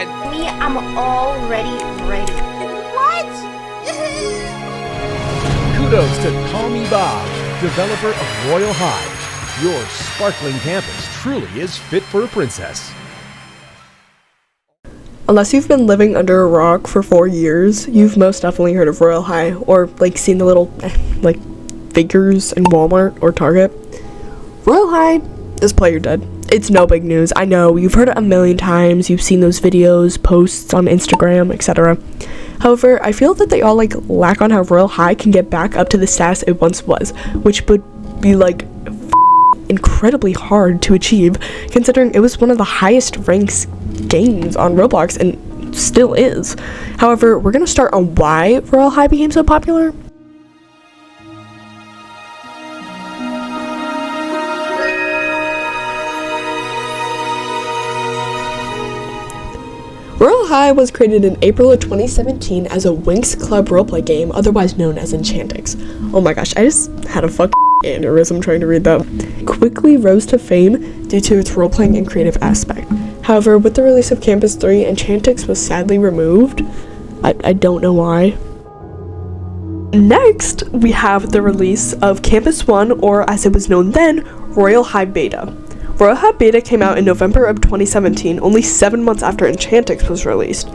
side. Me, I'm already ready. What? Kudos to Call Me Bob, developer of Royale High. Your sparkling campus truly is fit for a princess. Unless you've been living under a rock for 4 years, you've most definitely heard of Royale High, or like seen the little figures in Walmart or Target. Royale High is player dead. It's no big news. I know, you've heard it a million times, you've seen those videos, posts on Instagram, etc. However, I feel that they all lack on how Royale High can get back up to the status it once was, which would be incredibly hard to achieve, considering it was one of the highest ranks games on Roblox and still is. However, we're gonna start on why Royale High became so popular. Royale High was created in April of 2017 as a Winx Club roleplay game, otherwise known as Enchantix. Oh my gosh, I just had a fucking aneurysm trying to read that. Quickly rose to fame due to its roleplaying and creative aspect. However, with the release of Campus 3, Enchantix was sadly removed. I don't know why. Next, we have the release of Campus 1, or as it was known then, Royale High Beta. Royale High Beta came out in November of 2017, only 7 months after Enchantix was released.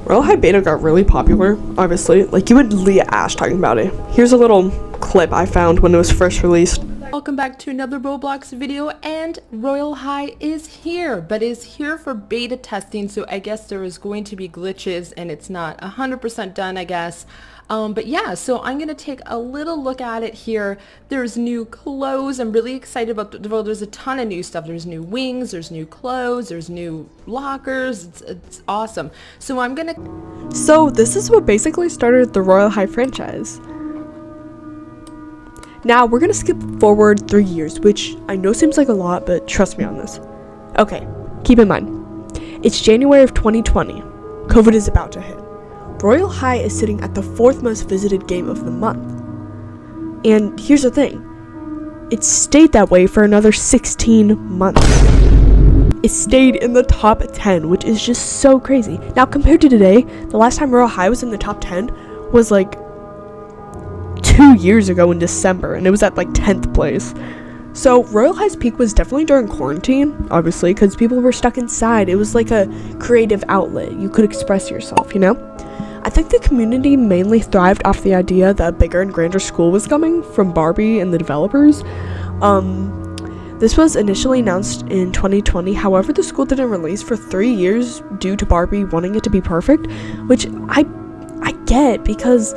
Royale High Beta got really popular, obviously. You would Leah Ash talking about it. Here's a little clip I found when it was first released. Welcome back to another Roblox video, and Royale High is here, but is here for beta testing, so I guess there is going to be glitches and it's not 100% done, I guess. But yeah, so I'm going to take a little look at it here. There's new clothes. I'm really excited about there's a ton of new stuff. There's new wings, there's new clothes, there's new lockers. It's awesome. So this is what basically started the Royale High franchise. Now, we're gonna skip forward 3 years, which I know seems like a lot, but trust me on this. Okay, keep in mind, it's January of 2020. COVID is about to hit. Royale High is sitting at the 4th most visited game of the month. And here's the thing, it stayed that way for another 16 months. It stayed in the top 10, which is just so crazy. Now, compared to today, the last time Royale High was in the top 10 was 2 years ago in December, and it was at 10th place. So Royale High's peak was definitely during quarantine, obviously, because people were stuck inside. It was like a creative outlet. You could express yourself, you know? I think the community mainly thrived off the idea that a bigger and grander school was coming from Barbie and the developers. This was initially announced in 2020, however the school didn't release for 3 years due to Barbie wanting it to be perfect, which I get, because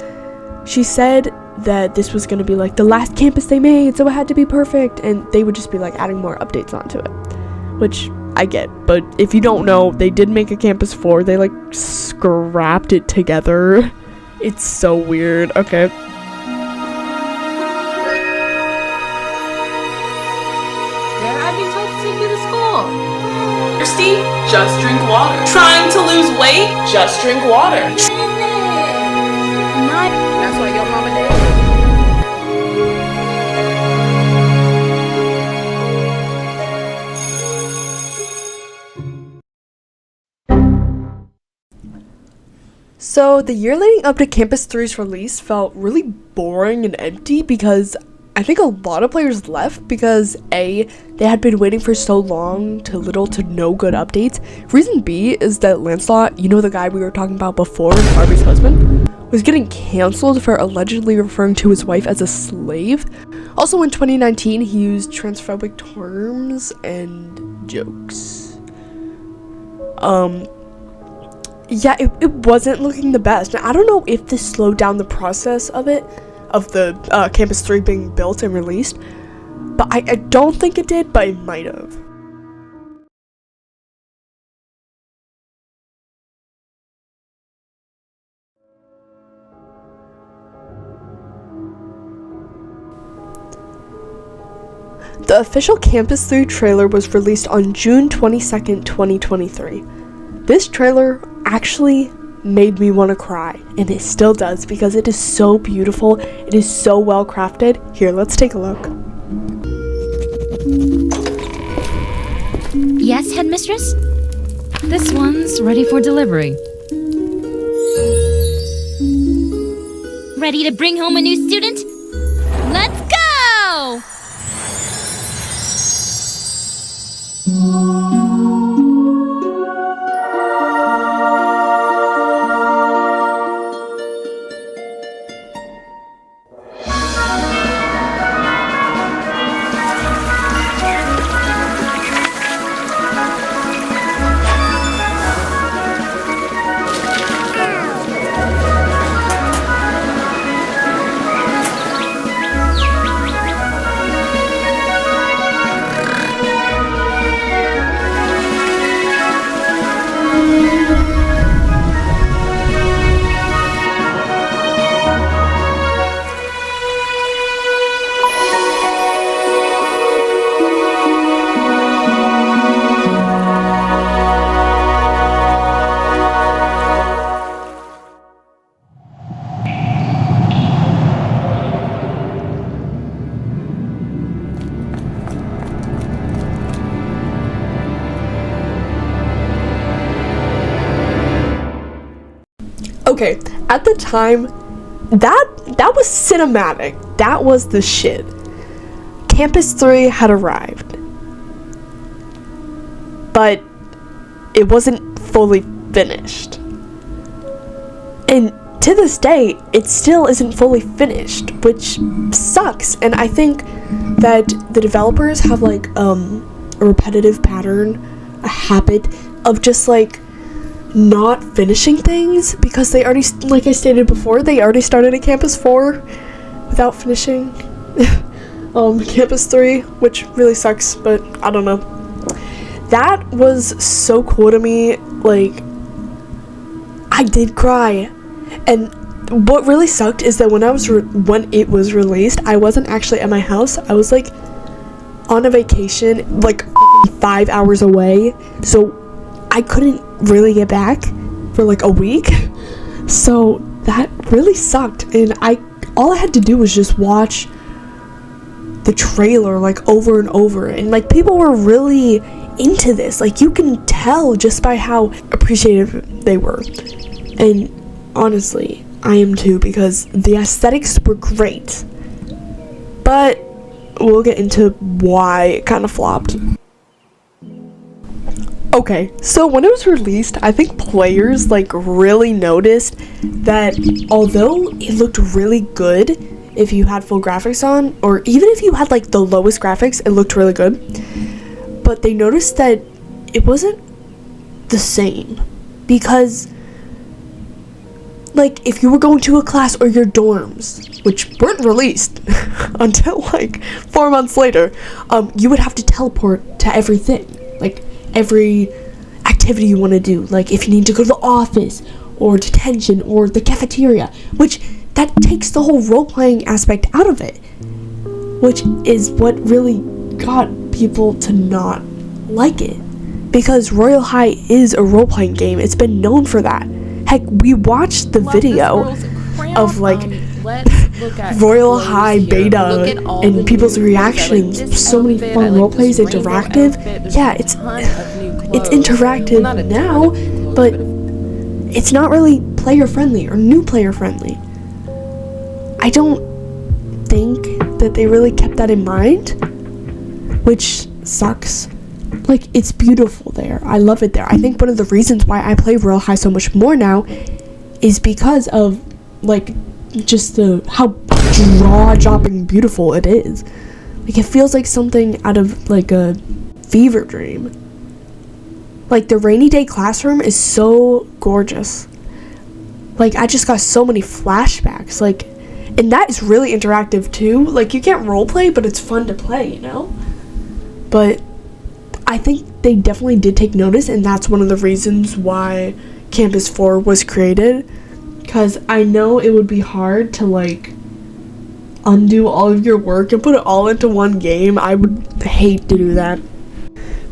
she said that this was going to be the last campus they made, so it had to be perfect, and they would just be adding more updates onto it, which I get. But if you don't know, they did make a Campus 4. They scrapped it together. It's so weird. Okay. Where have you told to take you to school? Thirsty? Just drink water. Trying to lose weight? Just drink water. That's what your mama did. So the year leading up to Campus 3's release felt really boring and empty, because I think a lot of players left because A, they had been waiting for so long to little to no good updates. Reason B is that Lancelot, you know, the guy we were talking about before, Barbie's husband, was getting cancelled for allegedly referring to his wife as a slave. Also in 2019, he used transphobic terms and jokes. Yeah, it wasn't looking the best. Now, I don't know if this slowed down the process of the Campus 3 being built and released, but I don't think it did, but it might have. The official Campus 3 trailer was released on June 22nd, 2023. This trailer actually made me want to cry, and it still does, because it is so beautiful, it is so well crafted. Here, let's take a look. Yes, headmistress? This one's ready for delivery. Ready to bring home a new student? Let's go! Okay, at the time, that was cinematic. That was the shit. Campus 3 had arrived. But it wasn't fully finished. And to this day, it still isn't fully finished, which sucks. And I think that the developers have like a repetitive pattern, a habit of just like not finishing things because they already, like I stated before, they already started at Campus 4 without finishing Campus 3, which really sucks, but I don't know. That was so cool to me. Like, I did cry. And what really sucked is that when it was released, I wasn't actually at my house. I was like on a vacation, like 5 hours away, so I couldn't really get back for like a week. So that really sucked, and all I had to do was just watch the trailer like over and over, and like people were really into this. Like you can tell just by how appreciative they were. And honestly, I am too, because the aesthetics were great. But we'll get into why it kind of flopped. Okay, so when it was released, I think players like really noticed that although it looked really good if you had full graphics on, or even if you had like the lowest graphics, it looked really good. But they noticed that it wasn't the same, because like if you were going to a class or your dorms, which weren't released until like 4 months later, you would have to teleport to everything, like every activity you want to do, like if you need to go to the office or detention or the cafeteria, which that takes the whole role-playing aspect out of it, which is what really got people to not like it, because Royale High is a role-playing game. It's been known for that. Heck, we watched the video of like Royale High beta and people's reactions. So many fun roleplays, interactive. Yeah, it's interactive now, but it's not really player friendly or new player friendly. I don't think that they really kept that in mind, which sucks. Like, it's beautiful there. I love it there. I think one of the reasons why I play Royale High so much more now is because of like just how jaw-dropping beautiful it is. Like, it feels like something out of like a fever dream. Like, the rainy day classroom is so gorgeous. Like, I just got so many flashbacks. Like, and that is really interactive too. Like, you can't roleplay, but it's fun to play, you know? But I think they definitely did take notice, and that's one of the reasons why Campus 4 was created. Because I know it would be hard to, like, undo all of your work and put it all into one game. I would hate to do that.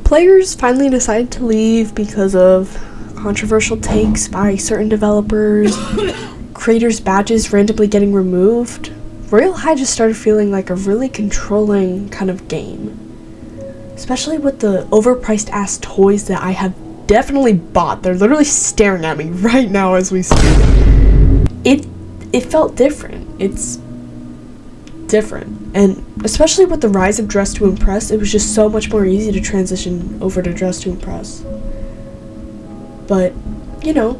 Players finally decided to leave because of controversial takes by certain developers, creators' badges randomly getting removed. Royale High just started feeling like a really controlling kind of game. Especially with the overpriced ass toys that I have definitely bought. They're literally staring at me right now as we speak. It felt different. It's different. And especially with the rise of Dress to Impress, it was just so much more easy to transition over to Dress to Impress. But, you know,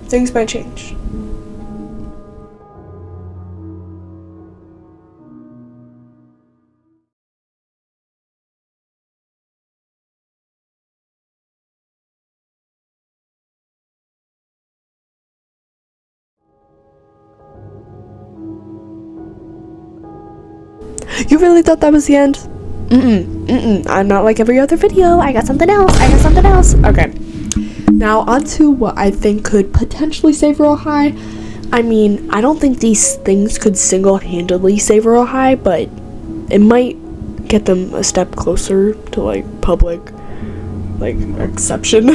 things might change. You really thought that was the end? I'm not like every other video. I got something else. Okay. Now on to what I think could potentially save Royale High. I mean, I don't think these things could single-handedly save Royale High, but it might get them a step closer to like public like exception.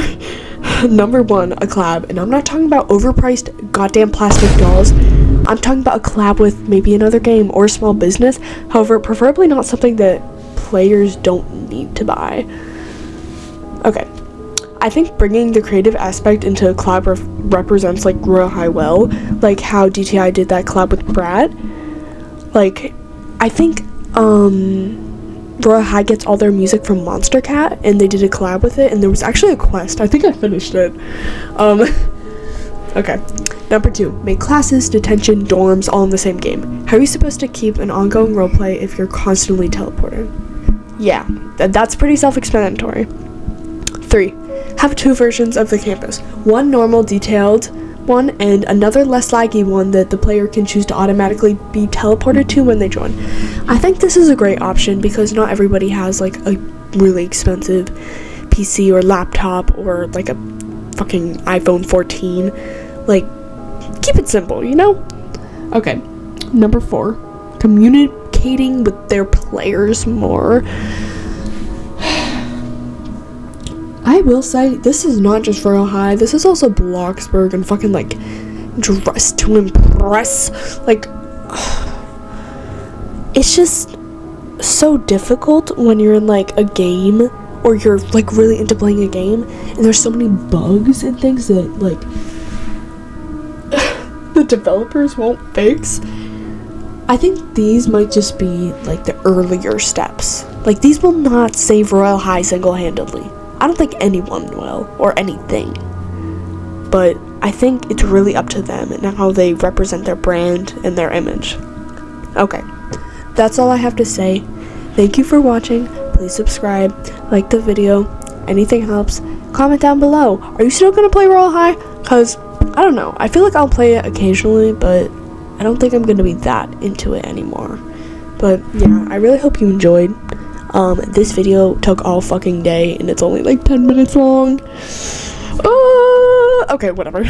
Number one, a collab, and I'm not talking about overpriced goddamn plastic dolls. I'm talking about a collab with maybe another game or a small business. However, preferably not something that players don't need to buy. Okay, I think bringing the creative aspect into a collab represents like Royale High well, like how DTI did that collab with Brad. Like, I think Royale High gets all their music from Monster Cat, and they did a collab with it, and there was actually a quest. I think I finished it. Okay. Number two, make classes, detention, dorms all in the same game. How are you supposed to keep an ongoing roleplay if you're constantly teleporting? Yeah, that's pretty self-explanatory. 3, have 2 versions of the campus. One normal, detailed one, and another less laggy one that the player can choose to automatically be teleported to when they join. I think this is a great option because not everybody has like a really expensive PC or laptop or like a fucking iPhone 14. Like, keep it simple, you know? Okay. Number 4, communicating with their players more. I will say, this is not just Royale High, this is also Bloxburg and fucking, like, Dress to Impress. Like, it's just so difficult when you're in, like, a game, or you're, like, really into playing a game, and there's so many bugs and things that, like, the developers won't fix. I think these might just be, like, the earlier steps. Like, these will not save Royale High single-handedly. I don't think anyone will, or anything. But I think it's really up to them and how they represent their brand and their image. Okay, that's all I have to say. Thank you for watching. Please subscribe, like the video. Anything helps. Comment down below. Are you still gonna play Royale High? Because, I don't know. I feel like I'll play it occasionally, but I don't think I'm gonna be that into it anymore. But yeah, I really hope you enjoyed. This video took all fucking day and it's only like 10 minutes long. Okay, whatever.